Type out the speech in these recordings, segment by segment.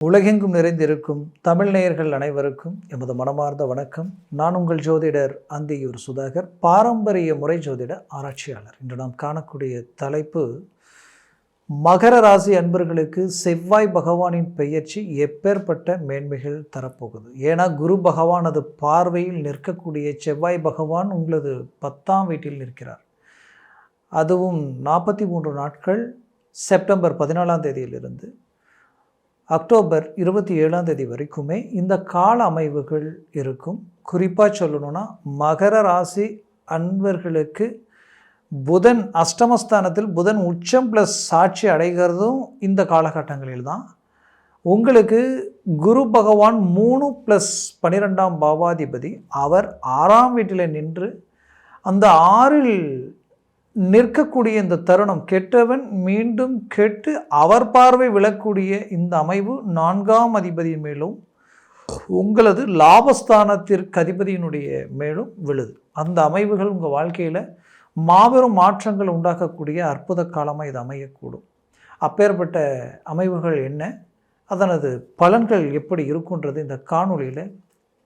உலகெங்கும் நிறைந்திருக்கும் தமிழ் நேயர்கள் அனைவருக்கும் எமது மனமார்ந்த வணக்கம். நான் உங்கள் ஜோதிடர் அந்தியூர் சுதாகர், பாரம்பரிய முறை ஜோதிட ஆராய்ச்சியாளர். இன்று நாம் காணக்கூடிய தலைப்பு, மகர ராசி அன்பர்களுக்கு செவ்வாய் பகவானின் பெயர்ச்சி எப்பேற்பட்ட மேன்மைகள் தரப்போகுது. ஏன்னா குரு பகவானது பார்வையில் நிற்கக்கூடிய செவ்வாய் பகவான் உங்களது 10ஆம் வீட்டில் நிற்கிறார். அதுவும் 43 நாட்கள், செப்டம்பர் 14ஆம் தேதியிலிருந்து அக்டோபர் 27ஆம் தேதி வரைக்குமே இந்த கால அமைவுகள் இருக்கும். குறிப்பாக சொல்லணும்னா மகர ராசி அன்பர்களுக்கு புதன் அஷ்டமஸ்தானத்தில் புதன் உச்சம் ப்ளஸ் சாட்சி அடைகிறதும் இந்த காலகட்டங்களில் தான். உங்களுக்கு குரு பகவான் 3+12ஆம் பாவாதிபதி, அவர் 6ஆம் வீட்டில் நின்று அந்த 6இல் நிற்கக்கூடிய இந்த தருணம், கெட்டவன் மீண்டும் கெட்டு அவர் பார்வை விழக்கூடிய இந்த அமைவு 4ஆம் அதிபதி மேலும் உங்களது லாபஸ்தானத்திற்கு அதிபதியினுடைய மேலும் விழுது. அந்த அமைவுகள் உங்கள் வாழ்க்கையில் மாபெரும் மாற்றங்கள் உண்டாக்கக்கூடிய அற்புத காலமாக இது அமையக்கூடும். அப்பேற்பட்ட அமைவுகள் என்ன, அதனது பலன்கள் எப்படி இருக்குன்றது இந்த காணொலியில்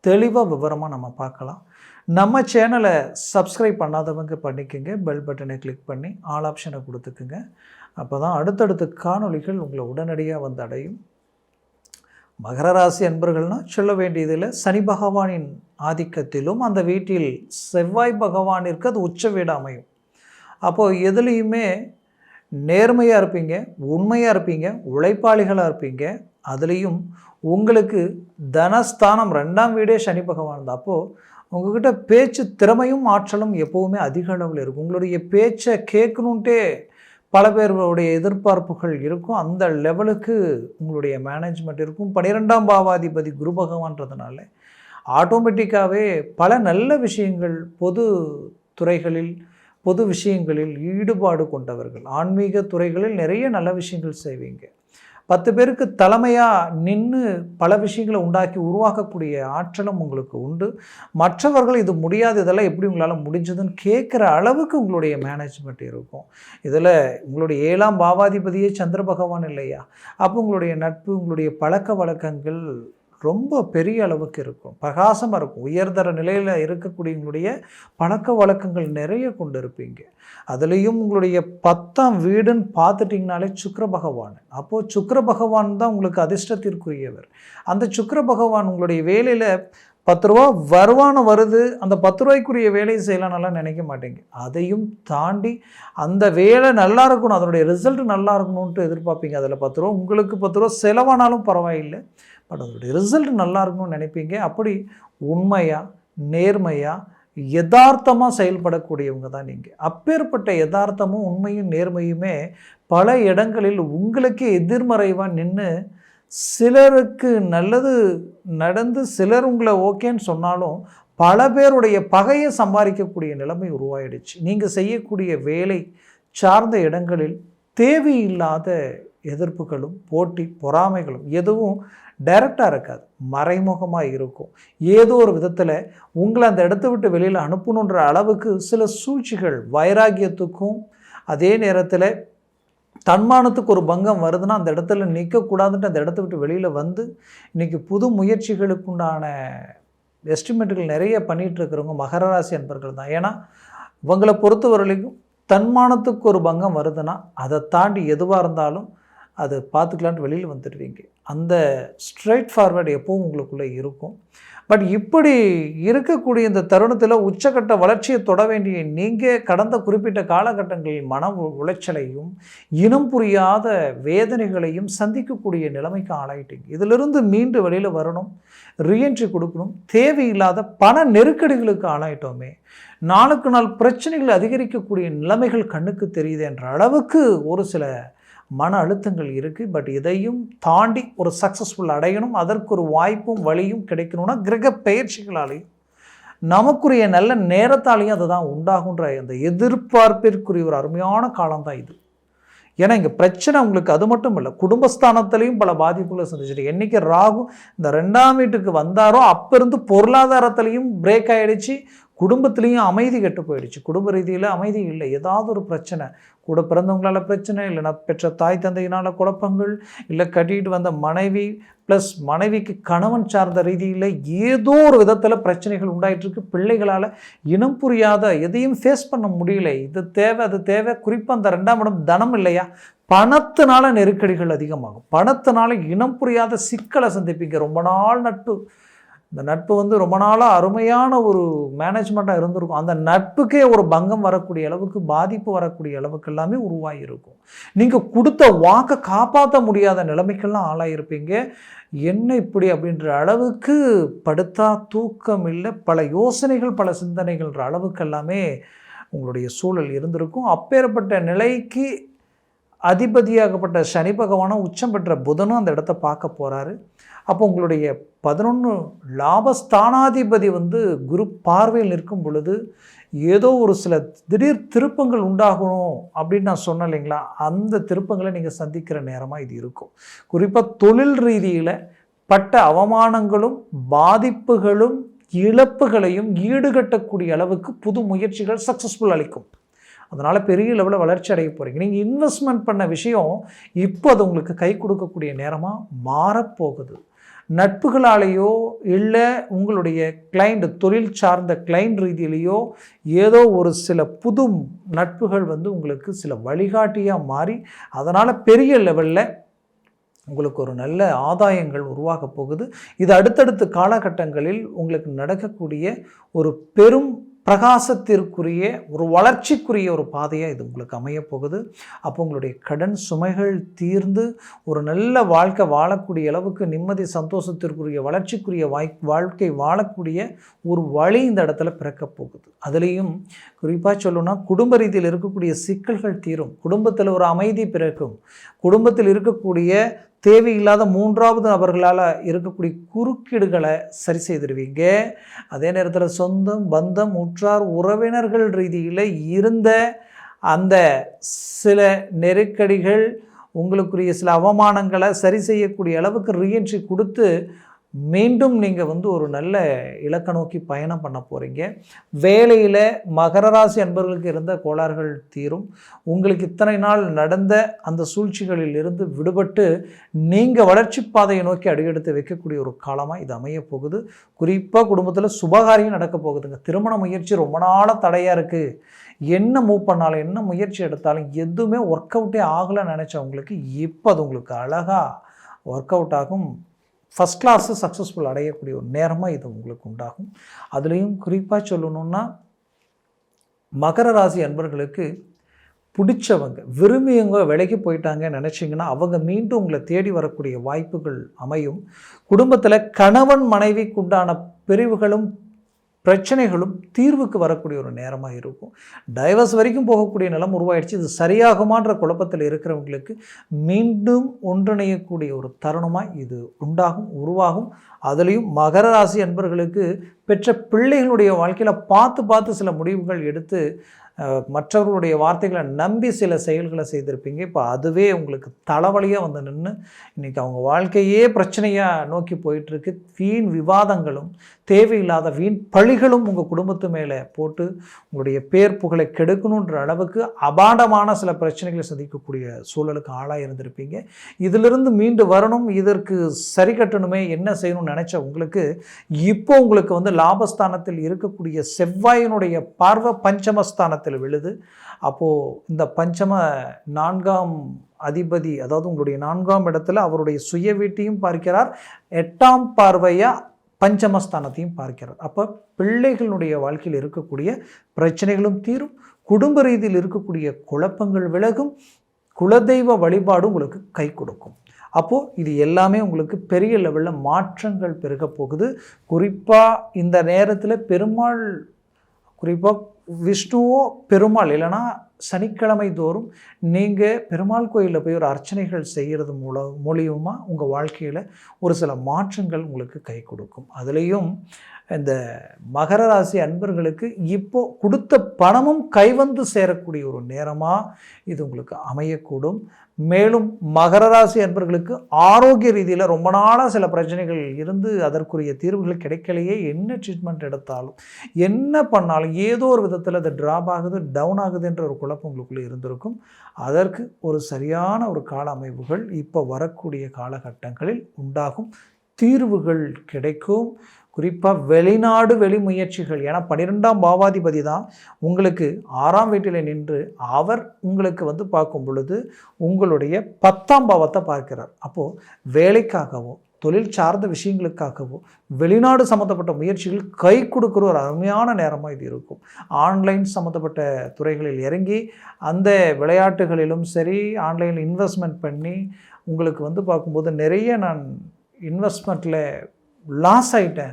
தெளிவாக விவரமாக நம்ம பார்க்கலாம். நம்ம சேனலை சப்ஸ்கிரைப் பண்ணாதவங்க பண்ணிக்கோங்க, பெல் பட்டனை கிளிக் பண்ணி ஆல் ஆப்ஷனை கொடுத்துக்குங்க. அப்போ தான் அடுத்தடுத்த காணொலிகள் உங்களை உடனடியாக வந்து அடையும். மகர ராசி அன்பர்கள்னால் சொல்ல வேண்டியதில் சனி பகவானின் ஆதிக்கத்திலும் அந்த வீட்டில் செவ்வாய் பகவானிற்கு அது உச்ச வீடு அமையும். அப்போது எதுலேயுமே நேர்மையாக இருப்பீங்க, உண்மையாக இருப்பீங்க, உழைப்பாளிகளாக இருப்பீங்க. அதுலேயும் உங்களுக்கு தனஸ்தானம் 2ஆம் வீடே சனி பகவான் தான். அப்போது உங்கள்கிட்ட பேச்சு திறமையும் ஆற்றலும் எப்போவுமே அதிக அளவில் இருக்கும். உங்களுடைய பேச்சை கேட்கணுன்ட்டே பல பேருடைய எதிர்பார்ப்புகள் இருக்கும். அந்த லெவலுக்கு உங்களுடைய மேனேஜ்மெண்ட் இருக்கும். 12ஆம் பாவாதிபதி குரு பகவான்றதுனால ஆட்டோமேட்டிக்காகவே பல நல்ல விஷயங்கள், பொது துறைகளில் பொது விஷயங்களில் ஈடுபாடு கொண்டவர்கள், ஆன்மீக துறைகளில் நிறைய நல்ல விஷயங்கள் செய்வீங்க. 10 பேருக்கு தலைமையாக நின்று பல விஷயங்களை உண்டாக்கி உருவாக்கக்கூடிய ஆற்றலும் உங்களுக்கு உண்டு. மற்றவர்கள் இது முடியாது, இதெல்லாம் எப்படி உங்களால் முடிஞ்சதுன்னு கேட்குற அளவுக்கு உங்களுடைய மேனேஜ்மெண்ட் இருக்கும். இதில் உங்களுடைய 7ஆம் பாவாதிபதியே சந்திர பகவான் இல்லையா? அப்போ உங்களுடைய நட்பு, உங்களுடைய பழக்க வழக்கங்கள் ரொம்ப பெரிய அளவுக்கு இருக்கும், பிரகாசமாக இருக்கும். உயர்தர நிலையில் இருக்கக்கூடிய உங்களுடைய பழக்க வழக்கங்கள் நிறைய கொண்டு இருப்பீங்க. அதுலேயும் உங்களுடைய 10ஆம் வீடுன்னு பார்த்துட்டிங்கனாலே சுக்கிர பகவான். அப்போது சுக்கிர பகவான் தான் உங்களுக்கு அதிர்ஷ்டத்திற்குரியவர். அந்த சுக்கிர பகவான் உங்களுடைய வேலையில் 10 ரூபா வருமானம் வருது, அந்த 10 ரூபாய்க்குரிய வேலையை செய்யலாம்னாலாம் நினைக்க மாட்டீங்க. அதையும் தாண்டி அந்த வேலை நல்லா இருக்கணும், அதனுடைய ரிசல்ட் நல்லா இருக்கணும்ன்ட்டு எதிர்பார்ப்பீங்க. அதில் 10 ரூபா உங்களுக்கு 10 ரூபா செலவானாலும் பரவாயில்லை, பட் அதனுடைய ரிசல்ட் நல்லா இருக்கணும்னு நினைப்பீங்க. அப்படி உண்மையாக, நேர்மையாக, யதார்த்தமாக செயல்படக்கூடியவங்க தான் நீங்கள். அப்பேற்பட்ட யதார்த்தமும் உண்மையும் நேர்மையுமே பல இடங்களில் உங்களுக்கே எதிர்மறைவாக நின்று சிலருக்கு நல்லது நடந்து சிலர் உங்களை ஓகேன்னு சொன்னாலும் பல பேருடைய பகையை சம்பாதிக்கக்கூடிய நிலைமை உருவாயிடுச்சு. நீங்கள் செய்யக்கூடிய வேலை சார்ந்த இடங்களில் தேவையில்லாத எதிர்ப்புகளும் போட்டி பொறாமைகளும் எதுவும் டைரக்டாக இருக்காது, மறைமுகமாக இருக்கும். ஏதோ ஒரு விதத்தில் உங்களை அந்த இடத்த விட்டு வெளியில் அனுப்பணுன்ற அளவுக்கு சில சூழ்ச்சிகள், வைராகியத்துக்கும் அதே நேரத்தில் தன்மானத்துக்கு ஒரு பங்கம் வருதுன்னா அந்த இடத்துல நிற்கக்கூடாதுன்ட்டு அந்த இடத்த விட்டு வெளியில் வந்து இன்றைக்கி புது முயற்சிகளுக்குண்டான எஸ்டிமேட்டுகள் நிறைய பண்ணிகிட்ருக்கிறவங்க மகர ராசி அன்பர்கள் தான். ஏன்னா இவங்களை பொறுத்தவரைக்கும் தன்மானத்துக்கு ஒரு பங்கம் வருதுன்னா அதை தாண்டி எதுவாக இருந்தாலும் அது பார்த்துக்கலான்ட்டு வெளியில் வந்துடுவீங்க. அந்த ஸ்ட்ரைட் ஃபார்வர்டு எப்போவும் உங்களுக்குள்ளே இருக்கும். பட் இப்படி இருக்கக்கூடிய இந்த தருணத்தில் உச்சக்கட்ட வளர்ச்சியை தொட வேண்டிய நீங்கள் கடந்த குறிப்பிட்ட காலகட்டங்களில் மன உளைச்சலையும் இனம் புரியாத வேதனைகளையும் சந்திக்கக்கூடிய நிலைமைக்கு ஆளாயிட்டீங்க. இதிலிருந்து மீண்டு வெளியில் வரணும், ரீஎன்ட்ரி கொடுக்கணும். தேவையில்லாத பண நெருக்கடிகளுக்கு ஆளாயிட்டோமே, நாளுக்கு நாள் பிரச்சனைகள் அதிகரிக்கக்கூடிய நிலைமைகள் கண்ணுக்கு தெரியுது என்ற அளவுக்கு ஒரு சில மன அழுத்தங்கள் இருக்குது. பட் இதையும் தாண்டி ஒரு சக்ஸஸ்ஃபுல் அடையணும், அதற்கு ஒரு வாய்ப்பும் வழியும் கிடைக்கணும்னா கிரக பயிற்சிகளாலையும் நமக்குரிய நல்ல நேரத்தாலையும் அதை தான் உண்டாகுன்ற அந்த எதிர்பார்ப்பிற்குரிய ஒரு அருமையான காலம்தான் இது. ஏன்னா இங்கே பிரச்சனை உங்களுக்கு அது மட்டும் இல்லை, குடும்பஸ்தானத்திலையும் பல பாதிப்புகளை சந்திச்சுட்டு என்றைக்கு ராகு இந்த 2ஆம் வீட்டுக்கு வந்தாரோ அப்போ இருந்து பொருளாதாரத்திலையும் பிரேக் ஆகிடுச்சு, குடும்பத்துலேயும் அமைதி கெட்டு போயிடுச்சு, குடும்ப ரீதியில் அமைதி இல்லை, ஏதாவது ஒரு பிரச்சனை, கூட பிறந்தவங்களால் பிரச்சனை, இல்லைனா பெற்ற தாய் தந்தையினால் குழப்பங்கள், இல்லை கட்டிட்டு வந்த மனைவி ப்ளஸ் மனைவிக்கு கணவன் சார்ந்த ரீதியில் ஏதோ ஒரு விதத்தில் பிரச்சனைகள் உண்டாயிட்டிருக்கு. பிள்ளைகளால் இனம் புரியாத எதையும் ஃபேஸ் பண்ண முடியல. இது தேவை அது தேவை. குறிப்பாக அந்த 2ஆம் இடம் தனம் இல்லையா, பணத்தினால நெருக்கடிகள் அதிகமாகும். பணத்தினால இனம் புரியாத சிக்கலை சந்திப்பீங்க. ரொம்ப நாள் நட்பு, இந்த நட்பு ரொம்ப நாளாக அருமையான ஒரு மேனேஜ்மெண்ட்டாக இருந்திருக்கும். அந்த நட்புக்கே ஒரு பங்கம் வரக்கூடிய அளவுக்கு, பாதிப்பு வரக்கூடிய அளவுக்கு எல்லாமே உருவாகியிருக்கும். நீங்கள் கொடுத்த வாக்கை காப்பாற்ற முடியாத நிலைமைக்கெல்லாம் ஆளாயிருப்பீங்க. என்ன இப்படி அப்படின்ற அளவுக்கு படுத்தா தூக்கம் இல்லை, பல யோசனைகள் பல சிந்தனைகள்ன்ற அளவுக்கு எல்லாமே உங்களுடைய சூழல் இருந்திருக்கும். அப்பேற்பட்ட நிலைக்கு அதிபதியாகப்பட்ட சனி பகவானும் உச்சம் பெற்ற புதனும் அந்த இடத்த பார்க்க போகிறாரு. அப்போ உங்களுடைய 11 லாபஸ்தானாதிபதி குரு பார்வையில் நிற்கும் பொழுது ஏதோ ஒரு சில திடீர் திருப்பங்கள் உண்டாகணும் அப்படின்னு நான் சொன்னேன் இல்லைங்களா, அந்த திருப்பங்களை நீங்கள் சந்திக்கிற நேரமாக இது இருக்கும். குறிப்பாக தொழில் ரீதியில் பட்ட அவமானங்களும் பாதிப்புகளும் இழப்புகளையும் ஈடுகட்டக்கூடிய அளவுக்கு புது முயற்சிகள் சக்ஸஸ்ஃபுல் அளிக்கும். அதனால் பெரிய லெவலில் வளர்ச்சி அடைய போகிறீங்க. நீங்கள் இன்வெஸ்ட்மெண்ட் பண்ண விஷயம் இப்போ அது உங்களுக்கு கை கொடுக்கக்கூடிய நேரமாக மாறப்போகுது. நட்புகளாலேயோ இல்லை உங்களுடைய கிளைண்ட், தொழில் சார்ந்த கிளைண்ட் ரீதியிலேயோ ஏதோ ஒரு சில புது நட்புகள் உங்களுக்கு சில வழிகாட்டியாக மாறி அதனால் பெரிய லெவலில் உங்களுக்கு ஒரு நல்ல ஆதாயங்கள் உருவாக போகுது. இது அடுத்தடுத்த காலகட்டங்களில் உங்களுக்கு நடக்கக்கூடிய ஒரு பெரும் பிரகாசத்திற்குரிய ஒரு வளர்ச்சிக்குரிய ஒரு பாதையாக இது உங்களுக்கு அமையப்போகுது. அப்போ உங்களுடைய கடன் சுமைகள் தீர்ந்து ஒரு நல்ல வாழ்க்கை வாழக்கூடிய அளவுக்கு நிம்மதி சந்தோஷத்திற்குரிய வளர்ச்சிக்குரிய வாழ்க்கை வாழக்கூடிய ஒரு வழி இந்த இடத்துல பிறக்கப் போகுது. அதுலேயும் குறிப்பாக சொல்லணும்னா குடும்ப ரீதியில் இருக்கக்கூடிய சிக்கல்கள் தீரும், குடும்பத்தில் ஒரு அமைதி பிறக்கும், குடும்பத்தில் இருக்கக்கூடிய தேவையில்லாத 3வது நபர்களால் இருக்கக்கூடிய குறுக்கீடுகளை சரி செய்திருவீங்க. அதே நேரத்தில் சொந்தம் பந்தம் உற்றார் உறவினர்கள் ரீதியில் இருந்த அந்த சில நெருக்கடிகள், உங்களுக்குரிய சில அவமானங்களை சரி செய்யக்கூடிய அளவுக்கு ரீஎன்ட்ரி கொடுத்து மீண்டும் நீங்கள் ஒரு நல்ல இலக்கை நோக்கி பயணம் பண்ண போகிறீங்க. வேலையில் மகர ராசி அன்பர்களுக்கு இருந்த கோளாறுகள் தீரும். உங்களுக்கு இத்தனை நாள் நடந்த அந்த சூழ்ச்சிகளில் இருந்து விடுபட்டு நீங்கள் வளர்ச்சி பாதையை நோக்கி அடியெடுத்து வைக்கக்கூடிய ஒரு காலமாக இது அமைய போகுது. குறிப்பாக குடும்பத்தில் சுபகாரியம் நடக்க போகுதுங்க. திருமண முயற்சி ரொம்ப நாளாக தடையாக இருக்குது, என்ன மூவ் பண்ணாலும் என்ன முயற்சி எடுத்தாலும் எதுவுமே ஒர்க் அவுட்டே ஆகலைன்னு நினச்சவங்களுக்கு இப்போ அது உங்களுக்கு அழகாக ஒர்க் அவுட் ஆகும். ஃபஸ்ட் கிளாஸு சக்ஸஸ்ஃபுல் அடையக்கூடிய ஒரு நேரமாக இது உங்களுக்கு உண்டாகும். அதுலேயும் குறிப்பாக சொல்லணுன்னா மகர ராசி அன்பர்களுக்கு பிடிச்சவங்க விரும்பியவங்க விலைக்கு போயிட்டாங்க நினச்சிங்கன்னா அவங்க மீண்டும் உங்களை தேடி வரக்கூடிய வாய்ப்புகள் அமையும். குடும்பத்தில் கணவன் மனைவிக்கு உண்டான பிரிவுகளும் பிரச்சனைகளும் தீர்வுக்கு வரக்கூடிய ஒரு நேரமாக இருக்கும். டைவர்ஸ் வரைக்கும் போகக்கூடிய நிலம் உருவாயிடுச்சு. இது சரியாகுமான்ற குழப்பத்தில் இருக்கிறவங்களுக்கு மீண்டும் ஒன்றிணையக்கூடிய ஒரு தருணமாக இது உருவாகும். அதுலேயும் மகர ராசி அன்பர்களுக்கு பெற்ற பிள்ளைகளுடைய வாழ்க்கையில் பார்த்து சில முடிவுகள் எடுத்து மற்றவர்களுடைய வார்த்தைகளை நம்பி சில செயல்களை செய்திருப்பீங்க. இப்போ அதுவே உங்களுக்கு தலைவலியாக நின்று இன்றைக்கி அவங்க வாழ்க்கையே பிரச்சனையாக நோக்கி போயிட்டுருக்கு. வீண் விவாதங்களும் தேவையில்லாத வீண் பழிகளும் உங்கள் குடும்பத்து மேலே போட்டு உங்களுடைய பேர் புகழை கெடுக்கணுன்ற அளவுக்கு அபாண்டமான சில பிரச்சனைகளை சந்திக்கக்கூடிய சூழலுக்கு ஆளாக இருந்திருப்பீங்க. இதிலிருந்து மீண்டு வரணும், இதற்கு சரி கட்டணுமே, என்ன செய்யணும்னு நினச்ச உங்களுக்கு இப்போ உங்களுக்கு லாபஸ்தானத்தில் இருக்கக்கூடிய செவ்வாயினுடைய பார்வை பஞ்சமஸ்தானத்தில் விழுது. அப்போது இந்த பஞ்சம 4ஆம் அதிபதி, அதாவது உங்களுடைய 4ஆம் இடத்துல அவருடைய சுய வீட்டையும் பார்க்கிறார், 8ஆம் பார்வையாக பஞ்சமஸ்தானத்தையும் பார்க்கிறார். அப்போ பிள்ளைகளுடைய வாழ்க்கையில் இருக்கக்கூடிய பிரச்சனைகளும் தீரும், குடும்ப ரீதியில் இருக்கக்கூடிய குழப்பங்கள் விலகும், குலதெய்வ வழிபாடு உங்களுக்கு கை கொடுக்கும். அப்போது இது எல்லாமே உங்களுக்கு பெரிய லெவலில் மாற்றங்கள் பெருக போகுது. குறிப்பாக இந்த நேரத்தில் பெருமாள், குறிப்பாக விஷ்ணுவோ பெருமாள் இல்லைனா சனிக்கிழமை தோறும் நீங்கள் பெருமாள் கோயிலில் போய் ஒரு அர்ச்சனைகள் செய்கிறது மூலியமாக உங்கள் வாழ்க்கையில் ஒரு சில மாற்றங்கள் உங்களுக்கு கை கொடுக்கும். அதுலேயும் இந்த மகர ராசி அன்பர்களுக்கு இப்போ கொடுத்த பணமும் கைவந்து சேரக்கூடிய ஒரு நேரமாக இது உங்களுக்கு அமையக்கூடும். மேலும் மகர ராசி அன்பர்களுக்கு ஆரோக்கிய ரீதியில் ரொம்ப நாளாக சில பிரச்சனைகள் இருந்து அதற்குரிய தீர்வுகள் கிடைக்கலையே, என்ன ட்ரீட்மெண்ட் எடுத்தாலும் என்ன பண்ணாலும் ஏதோ ஒரு விதத்தில் அது ட்ராப் ஆகுது, டவுன் ஆகுதுன்ற ஒரு குழப்பம் உங்களுக்குள்ளே இருந்திருக்கும். அதற்கு ஒரு சரியான ஒரு கால அமைப்புகள் இப்போ வரக்கூடிய காலகட்டங்களில் உண்டாகும், தீர்வுகள் கிடைக்கும். குறிப்பாக வெளிநாடு வெளி முயற்சிகள், ஏன்னா 12ஆம் பாவாதிபதி தான் உங்களுக்கு 6ஆம் வீட்டில் நின்று அவர் உங்களுக்கு பார்க்கும் பொழுது உங்களுடைய 10ஆம் பாவத்தை பார்க்கிறார். அப்போது வேலைக்காகவோ தொழில் சார்ந்த விஷயங்களுக்காகவோ வெளிநாடு சம்மந்தப்பட்ட முயற்சிகள் கை கொடுக்குற ஒரு அருமையான நேரமாக இது இருக்கும். ஆன்லைன் சம்மந்தப்பட்ட துறைகளில் இறங்கி அந்த விளையாட்டுகளிலும் சரி ஆன்லைனில் இன்வெஸ்ட்மெண்ட் பண்ணி உங்களுக்கு பார்க்கும்போது நிறைய நான் இன்வெஸ்ட்மெண்ட்டில் லாஸ் ஆகிட்டேன்,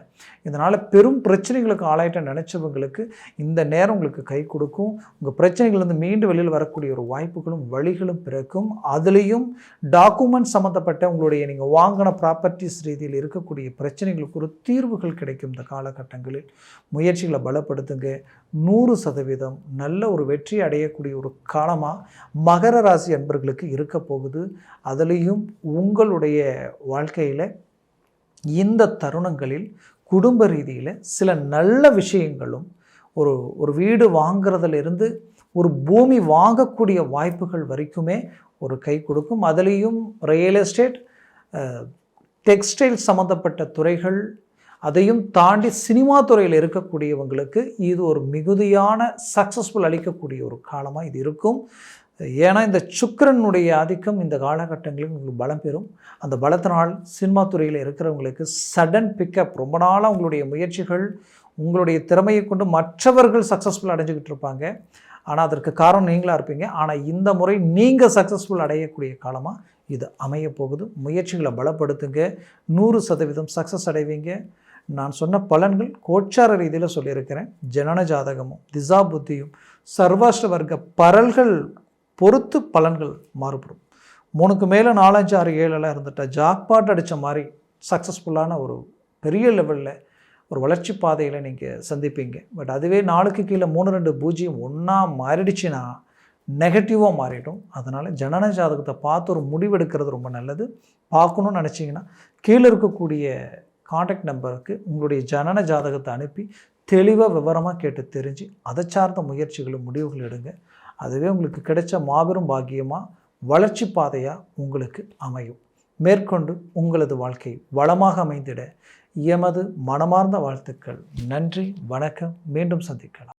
இதனால் பெரும் பிரச்சனைகளுக்கு ஆளாயிட்டேன் நினச்சவங்களுக்கு இந்த நேரம் உங்களுக்கு கை கொடுக்கும். உங்கள் பிரச்சனைகள்லேருந்து மீண்டு வெளியில் வரக்கூடிய ஒரு வாய்ப்புகளும் வழிகளும் பிறக்கும். அதுலேயும் டாக்குமெண்ட் சம்மந்தப்பட்ட உங்களுடைய நீங்கள் வாங்கின ப்ராப்பர்ட்டிஸ் ரீதியில் இருக்கக்கூடிய பிரச்சனைகளுக்கு ஒரு தீர்வுகள் கிடைக்கும். இந்த காலகட்டங்களில் முயற்சிகளை பலப்படுத்துங்க. 100% நல்ல ஒரு வெற்றி அடையக்கூடிய ஒரு காலமாக மகர ராசி அன்பர்களுக்கு இருக்க போகுது. அதுலேயும் உங்களுடைய வாழ்க்கையில் இந்த தருணங்களில் குடும்ப ரீதியில் சில நல்ல விஷயங்களும் ஒரு வீடு வாங்கிறதுலேருந்து ஒரு பூமி வாங்கக்கூடிய வாய்ப்புகள் வரைக்குமே ஒரு கை கொடுக்கும். அதுலேயும் ரியல் எஸ்டேட், டெக்ஸ்டைல் சம்மந்தப்பட்ட துறைகள், அதையும் தாண்டி சினிமா துறையில் இருக்கக்கூடியவங்களுக்கு இது ஒரு மிகுதியான சக்ஸஸ்ஃபுல் அளிக்கக்கூடிய ஒரு காலமாக இது இருக்கும். ஏன்னா இந்த சுக்கிரனுடைய ஆதிக்கம் இந்த காலகட்டங்களில் உங்களுக்கு பலம் பெறும். அந்த பலத்தினால் சினிமா துறையில் இருக்கிறவங்களுக்கு சடன் பிக்கப், ரொம்ப நாளாக உங்களுடைய முயற்சிகள் உங்களுடைய திறமையை கொண்டு மற்றவர்கள் சக்ஸஸ்ஃபுல் அடைஞ்சிக்கிட்டு இருப்பாங்க, ஆனால் அதற்கு காரணம் நீங்களாக இருப்பீங்க. ஆனால் இந்த முறை நீங்கள் சக்ஸஸ்ஃபுல் அடையக்கூடிய காலமாக இது அமைய போகுது. முயற்சிகளை பலப்படுத்துங்க, 100% சக்ஸஸ் அடைவீங்க. நான் சொன்ன பலன்கள் கோச்சார ரீதியில் சொல்லியிருக்கிறேன். ஜனன ஜாதகமும் திசா புத்தியும் சர்வாஷ்ட வர்க்க பரல்கள் பொறுத்து பலன்கள் மாறுபடும். 3க்கு மேலே 4, 5, 6, 7 இருந்துட்டால் ஜாக்பாட் அடித்த மாதிரி சக்ஸஸ்ஃபுல்லான ஒரு பெரிய லெவலில் ஒரு வளர்ச்சி பாதையில் நீங்கள் சந்திப்பீங்க. பட் அதுவே 4க்கு கீழே 3, 2, 0 ஒன்றா மாறிடுச்சுன்னா நெகட்டிவாக மாறிடும். அதனால் ஜனன ஜாதகத்தை பார்த்து ஒரு முடிவெடுக்கிறது ரொம்ப நல்லது. பார்க்கணுன்னு நினச்சிங்கன்னா கீழே இருக்கக்கூடிய காண்டாக்ட் நம்பருக்கு உங்களுடைய ஜனன ஜாதகத்தை அனுப்பி தெளிவாக விவரமாக கேட்டு தெரிஞ்சு அதை சார்ந்த முயற்சிகளும் முடிவுகள் எடுங்க. அதுவே உங்களுக்கு கிடைச்ச மாபெரும் பாக்கியமாக வளர்ச்சி பாதையாக உங்களுக்கு அமையும். மேற்கொண்டு உங்களது வாழ்க்கை வளமாக அமைந்திட எமது மனமார்ந்த வாழ்த்துக்கள். நன்றி, வணக்கம். மீண்டும் சந்திக்கலாம்.